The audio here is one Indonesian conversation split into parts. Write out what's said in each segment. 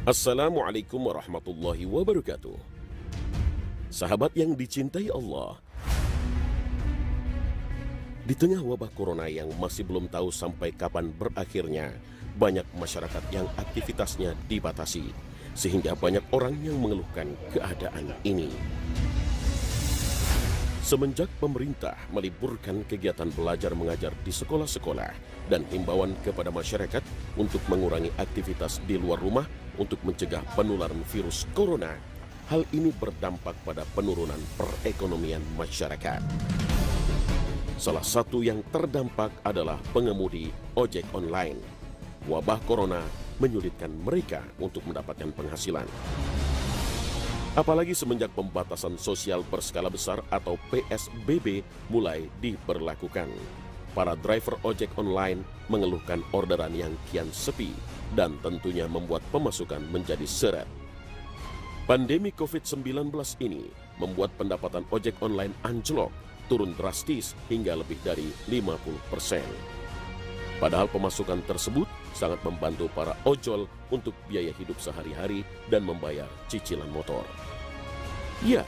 Assalamualaikum warahmatullahi wabarakatuh. Sahabat yang dicintai Allah, di tengah wabah corona yang masih belum tahu sampai kapan berakhirnya, banyak masyarakat yang aktivitasnya dibatasi, sehingga banyak orang yang mengeluhkan keadaan ini. Semenjak pemerintah meliburkan kegiatan belajar mengajar di sekolah-sekolah dan himbauan kepada masyarakat untuk mengurangi aktivitas di luar rumah untuk mencegah penularan virus corona, hal ini berdampak pada penurunan perekonomian masyarakat. Salah satu yang terdampak adalah pengemudi ojek online. Wabah corona menyulitkan mereka untuk mendapatkan penghasilan. Apalagi semenjak pembatasan sosial berskala besar atau PSBB mulai diberlakukan. Para driver ojek online mengeluhkan orderan yang kian sepi dan tentunya membuat pemasukan menjadi seret. Pandemi COVID-19 ini membuat pendapatan ojek online anjlok, turun drastis hingga lebih dari 50%. Padahal pemasukan tersebut sangat membantu para ojol untuk biaya hidup sehari-hari dan membayar cicilan motor. Ya,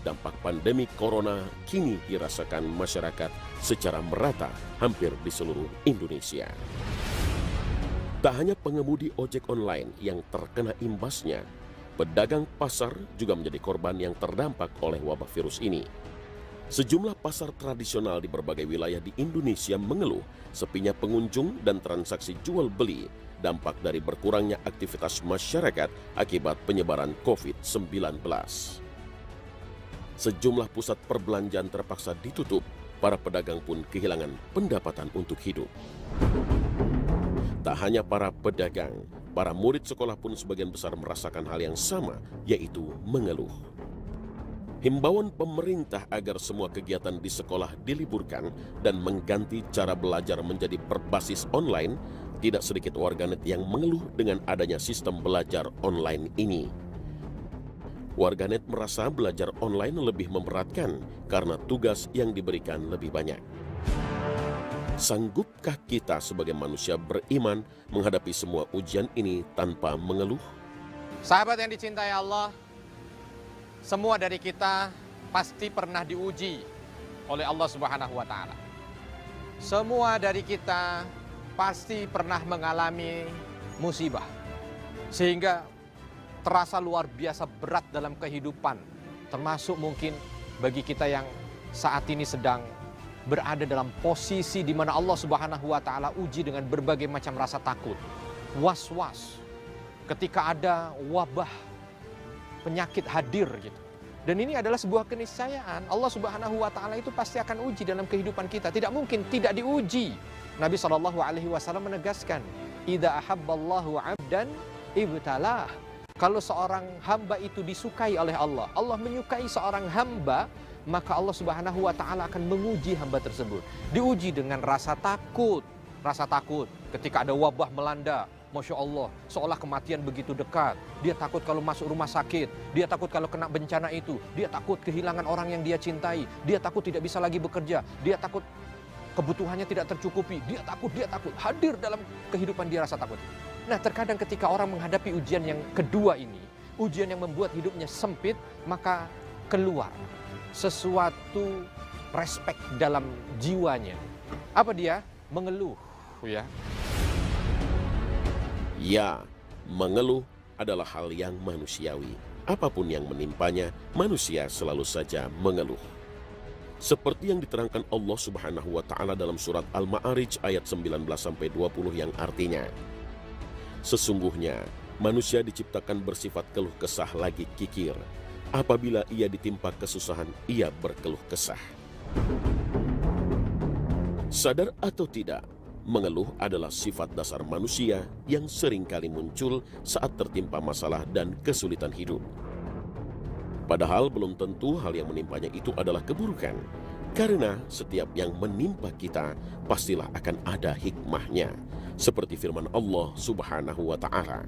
dampak pandemi corona kini dirasakan masyarakat secara merata hampir di seluruh Indonesia. Tak hanya pengemudi ojek online yang terkena imbasnya, pedagang pasar juga menjadi korban yang terdampak oleh wabah virus ini. Sejumlah pasar tradisional di berbagai wilayah di Indonesia mengeluh sepinya pengunjung dan transaksi jual beli dampak dari berkurangnya aktivitas masyarakat akibat penyebaran COVID-19. Sejumlah pusat perbelanjaan terpaksa ditutup, para pedagang pun kehilangan pendapatan untuk hidup. Tak hanya para pedagang, para murid sekolah pun sebagian besar merasakan hal yang sama, yaitu mengeluh. Himbauan pemerintah agar semua kegiatan di sekolah diliburkan dan mengganti cara belajar menjadi berbasis online, tidak sedikit warganet yang mengeluh dengan adanya sistem belajar online ini. Warganet merasa belajar online lebih memberatkan karena tugas yang diberikan lebih banyak. Sanggupkah kita sebagai manusia beriman menghadapi semua ujian ini tanpa mengeluh? Sahabat yang dicintai Allah, semua dari kita pasti pernah diuji oleh Allah Subhanahu wa Ta'ala. Semua dari kita pasti pernah mengalami musibah, sehingga terasa luar biasa berat dalam kehidupan, termasuk mungkin bagi kita yang saat ini sedang berada dalam posisi di mana Allah Subhanahu wa Ta'ala uji dengan berbagai macam rasa takut, was-was ketika ada wabah penyakit hadir gitu. Dan ini adalah sebuah keniscayaan. Allah Subhanahu wa Ta'ala itu pasti akan uji dalam kehidupan kita. Tidak mungkin tidak diuji. Nabi SAW menegaskan, "Idza ahabballahu 'abdan ibtalah." Kalau seorang hamba itu disukai oleh Allah, Allah menyukai seorang hamba, maka Allah Subhanahu wa Ta'ala akan menguji hamba tersebut. Diuji dengan rasa takut. Rasa takut ketika ada wabah melanda. Masya Allah, seolah kematian begitu dekat. Dia takut kalau masuk rumah sakit. Dia takut kalau kena bencana itu. Dia takut kehilangan orang yang dia cintai. Dia takut tidak bisa lagi bekerja. Dia takut kebutuhannya tidak tercukupi. Dia takut. Hadir dalam kehidupan dia rasa takut. Nah, terkadang ketika orang menghadapi ujian yang kedua ini, ujian yang membuat hidupnya sempit, maka keluar sesuatu respek dalam jiwanya. Apa dia? Mengeluh, ya. Ya, mengeluh adalah hal yang manusiawi. Apapun yang menimpanya, manusia selalu saja mengeluh. Seperti yang diterangkan Allah Subhanahu wa Ta'ala dalam surat Al-Ma'arij ayat 19-20 yang artinya, sesungguhnya manusia diciptakan bersifat keluh kesah lagi kikir. Apabila ia ditimpa kesusahan, ia berkeluh kesah. Sadar atau tidak, mengeluh adalah sifat dasar manusia yang seringkali muncul saat tertimpa masalah dan kesulitan hidup. Padahal belum tentu hal yang menimpanya itu adalah keburukan, karena setiap yang menimpa kita pastilah akan ada hikmahnya, seperti firman Allah Subhanahu wa Ta'ala.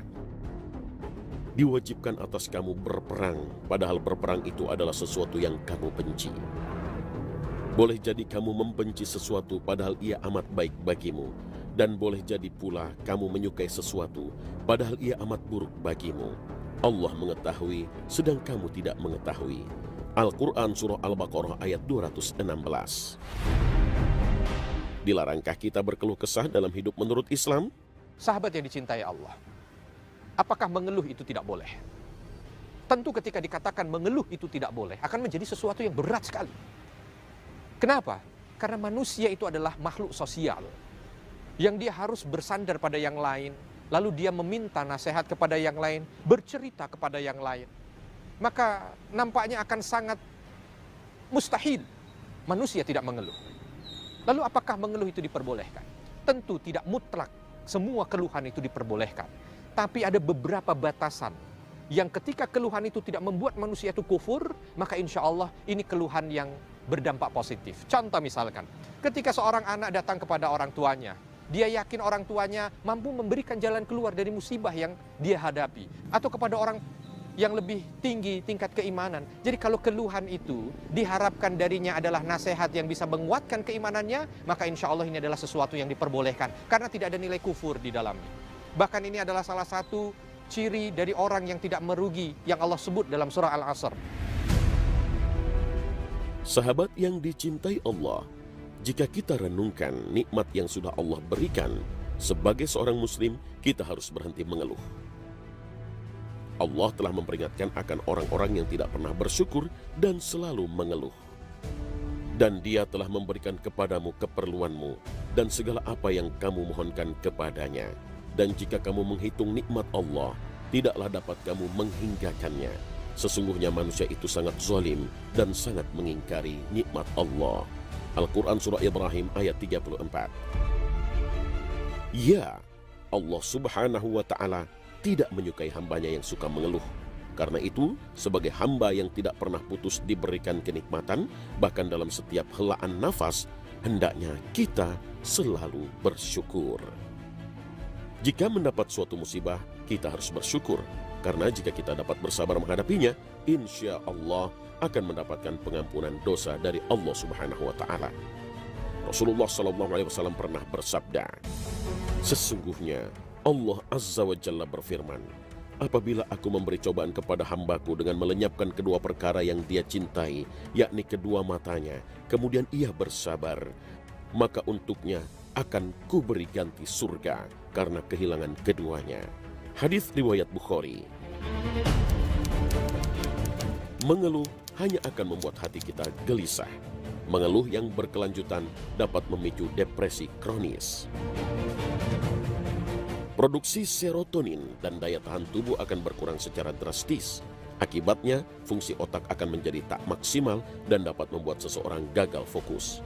Diwajibkan atas kamu berperang, padahal berperang itu adalah sesuatu yang kamu benci. Boleh jadi kamu membenci sesuatu padahal ia amat baik bagimu. Dan boleh jadi pula kamu menyukai sesuatu, padahal ia amat buruk bagimu. Allah mengetahui, sedang kamu tidak mengetahui. Al-Quran Surah Al-Baqarah ayat 216. Dilarangkah kita berkeluh kesah dalam hidup menurut Islam? Sahabat yang dicintai Allah, apakah mengeluh itu tidak boleh? Tentu ketika dikatakan mengeluh itu tidak boleh, akan menjadi sesuatu yang berat sekali. Kenapa? Karena manusia itu adalah makhluk sosial, yang dia harus bersandar pada yang lain, lalu dia meminta nasihat kepada yang lain, bercerita kepada yang lain. Maka nampaknya akan sangat mustahil manusia tidak mengeluh. Lalu apakah mengeluh itu diperbolehkan? Tentu tidak mutlak semua keluhan itu diperbolehkan. Tapi ada beberapa batasan yang ketika keluhan itu tidak membuat manusia itu kufur, maka insya Allah ini keluhan yang berdampak positif. Contoh misalkan, ketika seorang anak datang kepada orang tuanya, dia yakin orang tuanya mampu memberikan jalan keluar dari musibah yang dia hadapi. Atau kepada orang yang lebih tinggi tingkat keimanan. Jadi kalau keluhan itu diharapkan darinya adalah nasihat yang bisa menguatkan keimanannya, maka insya Allah ini adalah sesuatu yang diperbolehkan. Karena tidak ada nilai kufur di dalamnya. Bahkan ini adalah salah satu ciri dari orang yang tidak merugi yang Allah sebut dalam surah Al-Asr. Sahabat yang dicintai Allah, jika kita renungkan nikmat yang sudah Allah berikan, sebagai seorang muslim, kita harus berhenti mengeluh. Allah telah memperingatkan akan orang-orang yang tidak pernah bersyukur dan selalu mengeluh. Dan Dia telah memberikan kepadamu keperluanmu dan segala apa yang kamu mohonkan kepadanya. Dan jika kamu menghitung nikmat Allah, tidaklah dapat kamu menghinggakannya. Sesungguhnya manusia itu sangat zalim dan sangat mengingkari nikmat Allah. Al-Quran Surah Ibrahim ayat 34. Ya, Allah Subhanahu wa Ta'ala tidak menyukai hambanya yang suka mengeluh. Karena itu, sebagai hamba yang tidak pernah putus diberikan kenikmatan, bahkan dalam setiap helaan nafas, hendaknya kita selalu bersyukur. Jika mendapat suatu musibah, kita harus bersyukur. Karena jika kita dapat bersabar menghadapinya, insya Allah akan mendapatkan pengampunan dosa dari Allah Subhanahu wa Ta'ala. Rasulullah SAW pernah bersabda, sesungguhnya Allah Azza wa Jalla berfirman, apabila aku memberi cobaan kepada hambaku dengan melenyapkan kedua perkara yang dia cintai, yakni kedua matanya, kemudian ia bersabar, maka untuknya akan kuberi ganti surga karena kehilangan keduanya. Hadis riwayat Bukhari. Mengeluh hanya akan membuat hati kita gelisah. Mengeluh yang berkelanjutan dapat memicu depresi kronis. Produksi serotonin dan daya tahan tubuh akan berkurang secara drastis. Akibatnya, fungsi otak akan menjadi tak maksimal dan dapat membuat seseorang gagal fokus.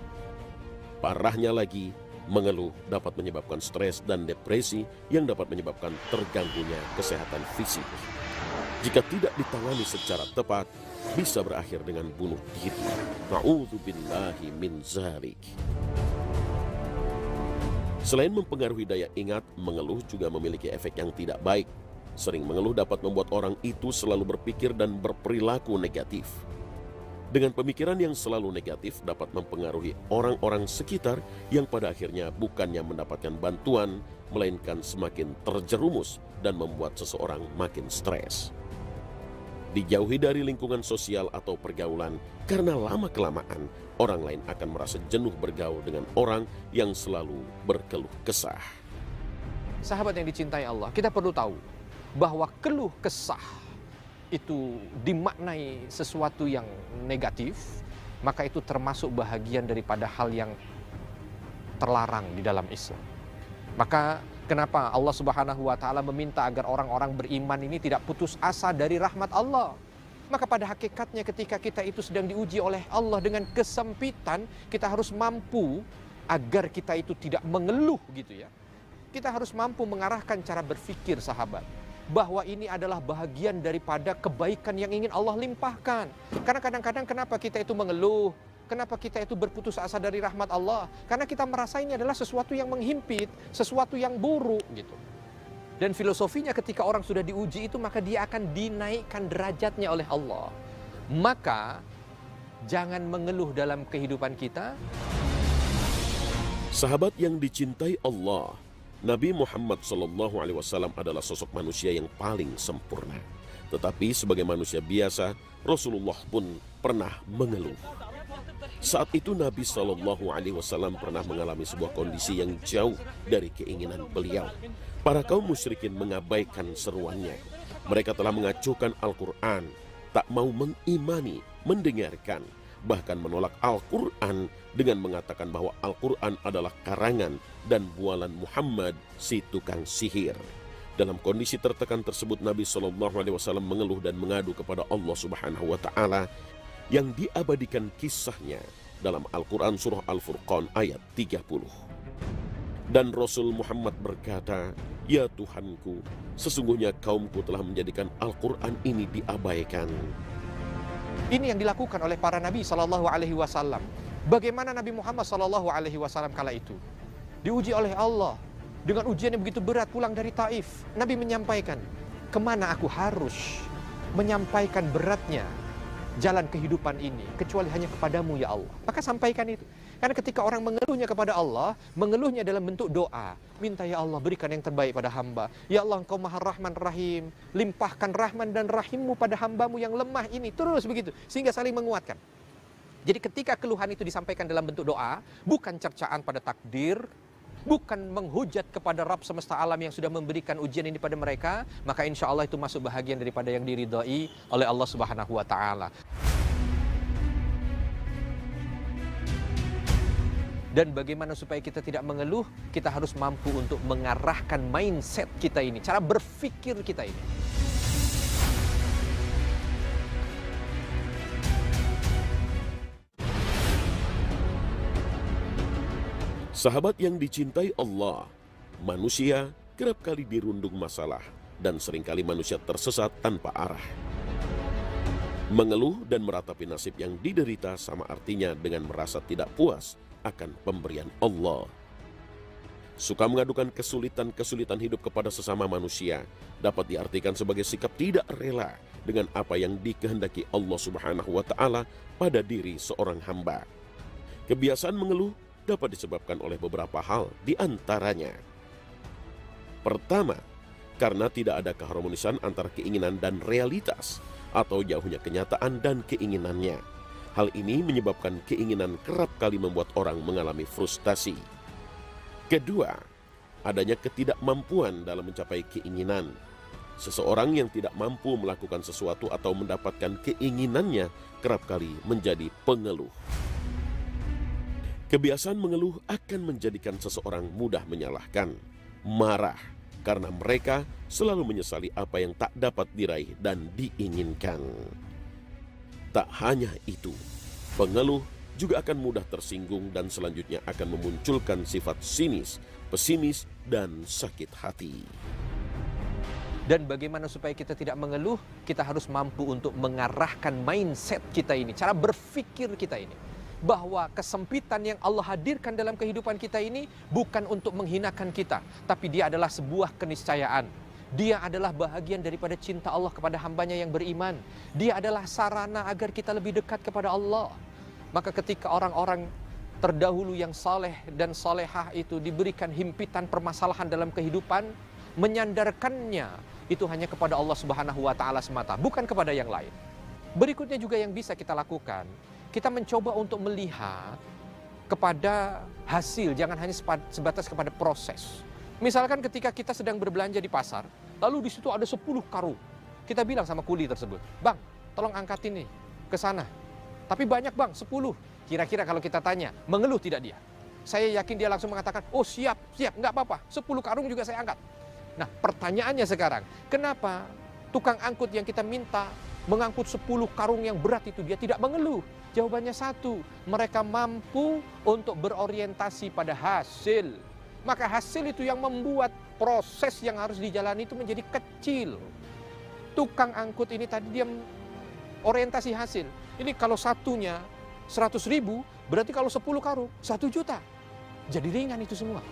Parahnya lagi, mengeluh dapat menyebabkan stres dan depresi yang dapat menyebabkan terganggunya kesehatan fisik. Jika tidak ditangani secara tepat, bisa berakhir dengan bunuh diri. Na'udzubillahi min dzalik. Selain mempengaruhi daya ingat, mengeluh juga memiliki efek yang tidak baik. Sering mengeluh dapat membuat orang itu selalu berpikir dan berperilaku negatif. Dengan pemikiran yang selalu negatif dapat mempengaruhi orang-orang sekitar yang pada akhirnya bukannya mendapatkan bantuan, melainkan semakin terjerumus dan membuat seseorang makin stres. Dijauhi dari lingkungan sosial atau pergaulan, karena lama-kelamaan orang lain akan merasa jenuh bergaul dengan orang yang selalu berkeluh kesah. Sahabat yang dicintai Allah, kita perlu tahu bahwa keluh kesah itu dimaknai sesuatu yang negatif, maka itu termasuk bahagian daripada hal yang terlarang di dalam Islam. Maka kenapa Allah Subhanahu wa Ta'ala meminta agar orang-orang beriman ini tidak putus asa dari rahmat Allah? Maka pada hakikatnya ketika kita itu sedang diuji oleh Allah dengan kesempitan, kita harus mampu agar kita itu tidak mengeluh gitu ya. Kita harus mampu mengarahkan cara berpikir sahabat, bahwa ini adalah bahagian daripada kebaikan yang ingin Allah limpahkan. Karena kadang-kadang kenapa kita itu mengeluh? Kenapa kita itu berputus asa dari rahmat Allah? Karena kita merasa ini adalah sesuatu yang menghimpit, sesuatu yang buruk gitu. Dan filosofinya ketika orang sudah diuji itu, maka dia akan dinaikkan derajatnya oleh Allah. Maka jangan mengeluh dalam kehidupan kita. Sahabat yang dicintai Allah, Nabi Muhammad SAW adalah sosok manusia yang paling sempurna. Tetapi sebagai manusia biasa, Rasulullah pun pernah mengeluh. Saat itu Nabi SAW pernah mengalami sebuah kondisi yang jauh dari keinginan beliau. Para kaum musyrikin mengabaikan seruannya. Mereka telah mengacuhkan Al-Quran, tak mau mengimani, mendengarkan, bahkan menolak Al-Quran dengan mengatakan bahwa Al-Quran adalah karangan dan bualan Muhammad, si tukang sihir. Dalam kondisi tertekan tersebut, Nabi SAW mengeluh dan mengadu kepada Allah Subhanahu wa Ta'ala yang diabadikan kisahnya dalam Al-Quran surah Al-Furqan ayat 30. Dan Rasul Muhammad berkata, "Ya Tuhanku, sesungguhnya kaumku telah menjadikan Al-Quran ini diabaikan." Ini yang dilakukan oleh para Nabi SAW. Bagaimana Nabi Muhammad SAW kala itu diuji oleh Allah dengan ujian yang begitu berat pulang dari Taif. Nabi menyampaikan, kemana aku harus menyampaikan beratnya jalan kehidupan ini kecuali hanya kepadamu ya Allah. Maka sampaikan itu. Karena ketika orang mengeluhnya kepada Allah, mengeluhnya dalam bentuk doa. Minta ya Allah berikan yang terbaik pada hamba. Ya Allah engkau maha rahman rahim. Limpahkan rahman dan rahimmu pada hambamu yang lemah ini. Terus begitu. Sehingga saling menguatkan. Jadi ketika keluhan itu disampaikan dalam bentuk doa, bukan cercaan pada takdir, bukan menghujat kepada Rabb semesta alam yang sudah memberikan ujian ini pada mereka, maka insya Allah itu masuk bahagian daripada yang diridhai oleh Allah Subhanahu wa Ta'ala. Dan bagaimana supaya kita tidak mengeluh, kita harus mampu untuk mengarahkan mindset kita ini, cara berpikir kita ini. Sahabat yang dicintai Allah, manusia kerap kali dirundung masalah dan seringkali manusia tersesat tanpa arah. Mengeluh dan meratapi nasib yang diderita sama artinya dengan merasa tidak puas akan pemberian Allah. Suka mengadukan kesulitan-kesulitan hidup kepada sesama manusia dapat diartikan sebagai sikap tidak rela dengan apa yang dikehendaki Allah Subhanahu wa Ta'ala pada diri seorang hamba. Kebiasaan mengeluh dapat disebabkan oleh beberapa hal, di antaranya. Pertama, karena tidak ada keharmonisan antara keinginan dan realitas, atau jauhnya kenyataan dan keinginannya. Hal ini menyebabkan keinginan kerap kali membuat orang mengalami frustasi. Kedua, adanya ketidakmampuan dalam mencapai keinginan. Seseorang yang tidak mampu melakukan sesuatu atau mendapatkan keinginannya kerap kali menjadi pengeluh. Kebiasaan mengeluh akan menjadikan seseorang mudah menyalahkan, marah, karena mereka selalu menyesali apa yang tak dapat diraih dan diinginkan. Tak hanya itu, pengeluh juga akan mudah tersinggung dan selanjutnya akan memunculkan sifat sinis, pesimis, dan sakit hati. Dan bagaimana supaya kita tidak mengeluh, kita harus mampu untuk mengarahkan mindset kita ini, cara berpikir kita ini. Bahwa kesempitan yang Allah hadirkan dalam kehidupan kita ini bukan untuk menghinakan kita, tapi dia adalah sebuah keniscayaan. Dia adalah bahagian daripada cinta Allah kepada hambanya yang beriman. Dia adalah sarana agar kita lebih dekat kepada Allah. Maka ketika orang-orang terdahulu yang saleh dan salehah itu diberikan himpitan permasalahan dalam kehidupan, menyandarkannya itu hanya kepada Allah Subhanahu wa Ta'ala semata, bukan kepada yang lain. Berikutnya juga yang bisa kita lakukan, kita mencoba untuk melihat kepada hasil, jangan hanya sebatas kepada proses. Misalkan ketika kita sedang berbelanja di pasar, lalu di situ ada 10 karung. Kita bilang sama kuli tersebut, "Bang, tolong angkatin nih ke sana." Tapi banyak bang, 10. Kira-kira kalau kita tanya, mengeluh tidak dia? Saya yakin dia langsung mengatakan, "Oh siap, nggak apa-apa. 10 karung juga saya angkat." Nah pertanyaannya sekarang, kenapa tukang angkut yang kita minta mengangkut 10 karung yang berat itu dia tidak mengeluh? Jawabannya satu, mereka mampu untuk berorientasi pada hasil. Maka hasil itu yang membuat proses yang harus dijalani itu menjadi kecil. Tukang angkut ini tadi dia orientasi hasil. Ini kalau satunya 100.000, berarti kalau 10 karung 1 juta. Jadi ringan itu semua.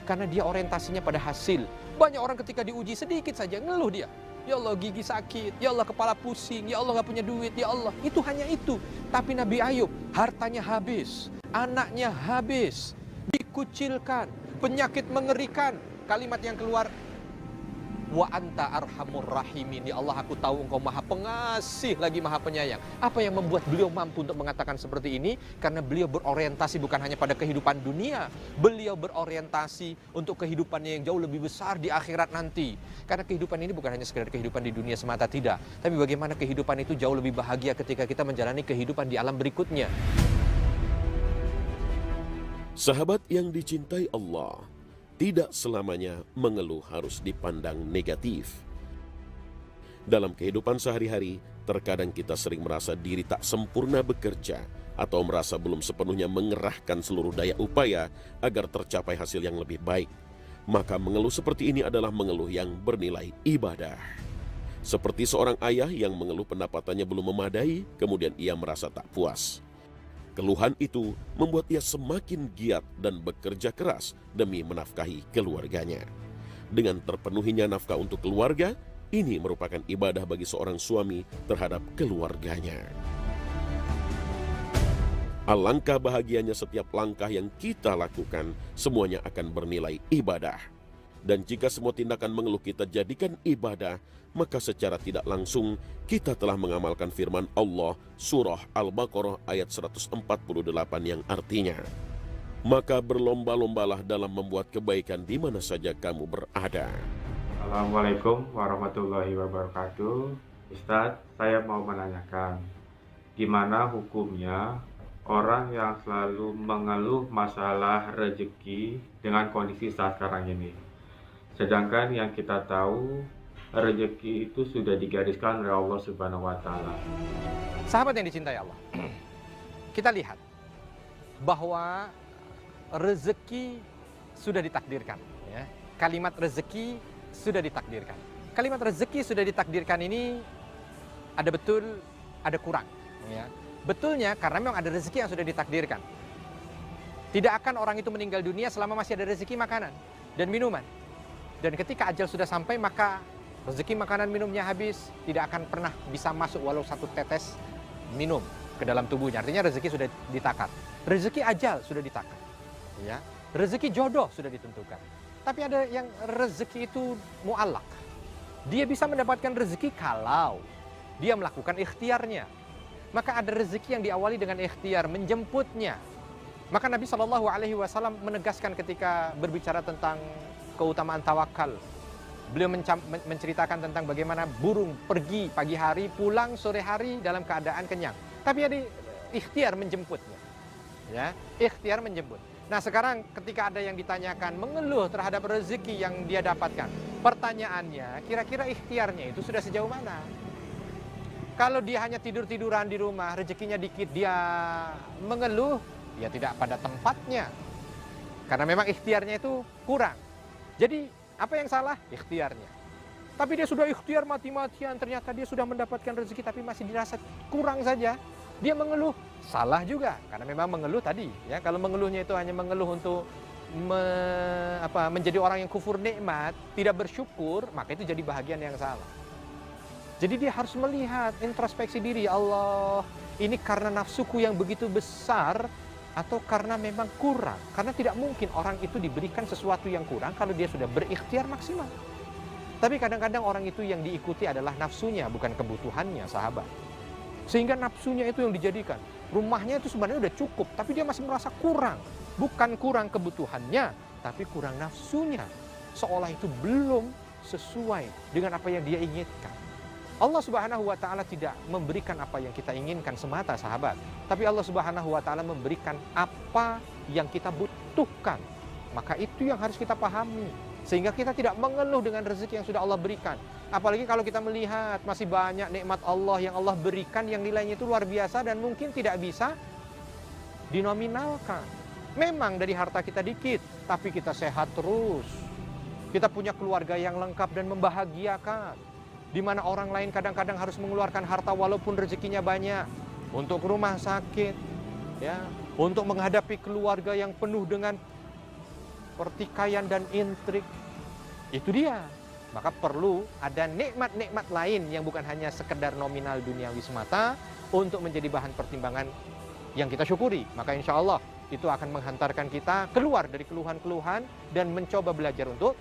Karena dia orientasinya pada hasil. Banyak orang ketika diuji sedikit saja ngeluh dia. Ya Allah gigi sakit, ya Allah kepala pusing, ya Allah gak punya duit, ya Allah. Itu hanya itu. Tapi Nabi Ayub hartanya habis, anaknya habis, dikucilkan, penyakit mengerikan. kalimat yang keluar, wa anta arhamur rahimin. Ya Allah, aku tahu engkau maha pengasih lagi maha penyayang. Apa yang membuat beliau mampu untuk mengatakan seperti ini? Karena beliau berorientasi bukan hanya pada kehidupan dunia. Beliau berorientasi untuk kehidupannya yang jauh lebih besar di akhirat nanti. Karena kehidupan ini bukan hanya sekedar kehidupan di dunia semata, tidak. Tapi bagaimana kehidupan itu jauh lebih bahagia ketika kita menjalani kehidupan di alam berikutnya. Sahabat yang dicintai Allah, tidak selamanya mengeluh harus dipandang negatif. Dalam kehidupan sehari-hari, terkadang kita sering merasa diri tak sempurna bekerja atau merasa belum sepenuhnya mengerahkan seluruh daya upaya agar tercapai hasil yang lebih baik. Maka mengeluh seperti ini adalah mengeluh yang bernilai ibadah. Seperti seorang ayah yang mengeluh pendapatannya belum memadai, kemudian ia merasa tak puas. Keluhan itu membuat ia semakin giat dan bekerja keras demi menafkahi keluarganya. Dengan terpenuhinya nafkah untuk keluarga, ini merupakan ibadah bagi seorang suami terhadap keluarganya. Alangkah bahagianya setiap langkah yang kita lakukan, semuanya akan bernilai ibadah. Dan jika semua tindakan mengeluh kita jadikan ibadah, maka secara tidak langsung kita telah mengamalkan firman Allah surah Al-Baqarah ayat 148 yang artinya, maka berlomba-lombalah dalam membuat kebaikan di mana saja kamu berada. Assalamualaikum warahmatullahi wabarakatuh. Ustadz, saya mau menanyakan, gimana hukumnya orang yang selalu mengeluh masalah rezeki dengan kondisi saat sekarang ini? Sedangkan yang kita tahu, rezeki itu sudah digariskan oleh Allah Subhanahu wa Ta'ala. Sahabat yang dicintai Allah, kita lihat bahwa rezeki sudah ditakdirkan. Ya. Kalimat rezeki sudah ditakdirkan. Kalimat rezeki sudah ditakdirkan ini ada betul, ada kurang. Ya. Betulnya karena memang ada rezeki yang sudah ditakdirkan. Tidak akan orang itu meninggal dunia selama masih ada rezeki makanan dan minuman. Dan ketika ajal sudah sampai, maka rezeki makanan minumnya habis, tidak akan pernah bisa masuk walau satu tetes minum ke dalam tubuhnya. Artinya rezeki sudah ditakar. Rezeki ajal sudah ditakar. Ya. Rezeki jodoh sudah ditentukan. Tapi ada yang rezeki itu mu'allak. Dia bisa mendapatkan rezeki kalau dia melakukan ikhtiarnya. Maka ada rezeki yang diawali dengan ikhtiar, menjemputnya. Maka Nabi SAW menegaskan ketika berbicara tentang keutamaan tawakal. Beliau menceritakan tentang bagaimana burung pergi pagi hari, pulang sore hari dalam keadaan kenyang. Tapi ada ikhtiar menjemputnya. Ya, ikhtiar menjemput. Nah sekarang ketika ada yang ditanyakan mengeluh terhadap rezeki yang dia dapatkan, pertanyaannya kira-kira ikhtiarnya itu sudah sejauh mana? Kalau dia hanya tidur-tiduran di rumah, rezekinya dikit, dia mengeluh, dia tidak pada tempatnya. Karena memang ikhtiarnya itu kurang. Jadi apa yang salah? Ikhtiarnya. Tapi dia sudah ikhtiar mati-matian, ternyata dia sudah mendapatkan rezeki tapi masih dirasa kurang saja. Dia mengeluh, salah juga. Karena memang mengeluh tadi, ya kalau mengeluhnya itu hanya mengeluh untuk menjadi orang yang kufur nikmat, tidak bersyukur, maka itu jadi bahagian yang salah. Jadi dia harus melihat, introspeksi diri, ya Allah, ini karena nafsuku yang begitu besar atau karena memang kurang. Karena tidak mungkin orang itu diberikan sesuatu yang kurang kalau dia sudah berikhtiar maksimal. Tapi kadang-kadang orang itu yang diikuti adalah nafsunya, bukan kebutuhannya, sahabat. Sehingga nafsunya itu yang dijadikan. Rumahnya itu sebenarnya udah cukup, tapi dia masih merasa kurang. Bukan kurang kebutuhannya, tapi kurang nafsunya. Seolah itu belum sesuai dengan apa yang dia inginkan. Allah Subhanahu wa Ta'ala tidak memberikan apa yang kita inginkan semata, sahabat. Tapi Allah Subhanahu wa Ta'ala memberikan apa yang kita butuhkan. Maka itu yang harus kita pahami. Sehingga kita tidak mengeluh dengan rezeki yang sudah Allah berikan. Apalagi kalau kita melihat masih banyak nikmat Allah yang Allah berikan yang nilainya itu luar biasa dan mungkin tidak bisa dinominalkan. Memang dari harta kita dikit, tapi kita sehat terus. Kita punya keluarga yang lengkap dan membahagiakan. Di mana orang lain kadang-kadang harus mengeluarkan harta walaupun rezekinya banyak untuk rumah sakit, ya, untuk menghadapi keluarga yang penuh dengan pertikaian dan intrik. Itu dia. Maka perlu ada nikmat-nikmat lain yang bukan hanya sekedar nominal duniawi semata untuk menjadi bahan pertimbangan yang kita syukuri. Maka insya Allah itu akan menghantarkan kita keluar dari keluhan-keluhan dan mencoba belajar untuk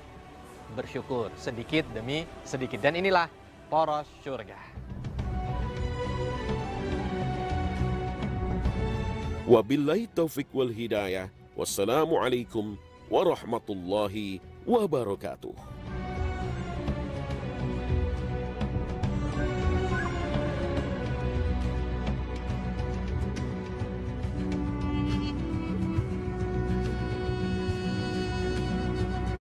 bersyukur sedikit demi sedikit. Dan inilah poros surga. Wabillahi taufik wal hidayah. Wassalamualaikum warahmatullahi wabarakatuh.